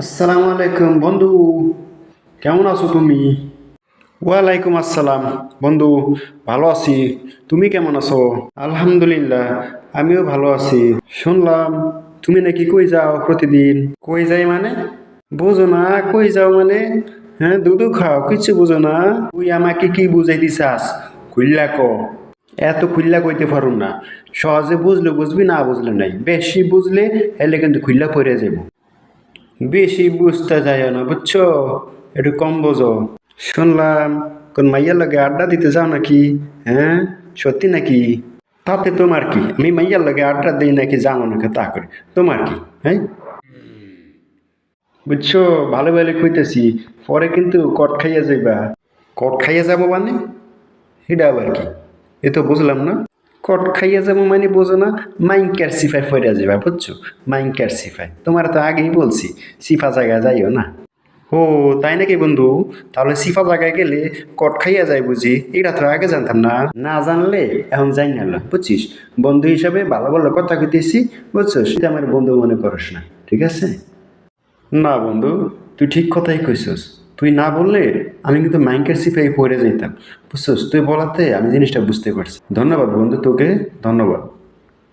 আসসালামু আলাইকুম বন্ধু, কেমন আছো তুমি? ওয়ালাইকুম আসসালাম বন্ধু, ভালো আছি। তুমি কেমন আছো? আলহামদুলিল্লাহ, আমিও ভালো আছি। শুনলাম তুমি নাকি কই যাও প্রতিদিন। কই যাই মানে? বুঝো না কই যাও মানে? হ্যাঁ, দুধু খাও, কিছু বুঝো না? তুই আমাকে কি বুঝাই দিছাস? খুললা ক। এত খুললা কইতে পারুম না। সহজে বুঝলে বুঝবি, না বুঝলে নাই। বেশি বুঝলে এলে কিন্তু খুললা পড়ে যাবো। বেশি বুঝতে যায় না বুঝছো, একটু কম বোঝো। শুনলাম কোন মাইয়ার লগে আড্ডা দিতে যাও নাকি? হ্যাঁ, সত্যি নাকি? তাতে তোমার কি? আমি মাইয়ার লগে আড্ডা দিই নাকি যাও নাকি তা করে, তোমার কি? হ্যাঁ, বুঝছো, ভালো ভালো কইতেছি, পরে কিন্তু কট খাইয়া যাইবা। কট খাইয়া যাবো মানে? এটা আবার কি? এ তো বুঝলাম না। কট খাইয়া যাবো মানে বোঝো না? মাইনকার সিফাই ফইরা যাবা বুঝছো? মাইনকার সিফাই, তোমার তো আগেই বলছি সিফা জায়গায় যাইও না। ও, তাই নাকি বন্ধু? তাহলে সিফা জায়গায় গেলে কট খাইয়া যায় বুঝি? এটা তো আগে জানতাম না। না জানলে এখন জানি না, বুঝছিস? বন্ধু হিসাবে ভালো ভালো কথা কইতেছি, বুঝছিস? তুই আমার বন্ধু মনে করিস না, ঠিক আছে? না বন্ধু, তুই ঠিক কথাই কইছস। তুই না বললে আমি কিন্তু মাইন্ডের সিপাহি পড়ে যেতাম, বুঝছস? তুই বলাতে আমি জিনিসটা বুঝতে পারছি। ধন্যবাদ বন্ধু তোকে, ধন্যবাদ।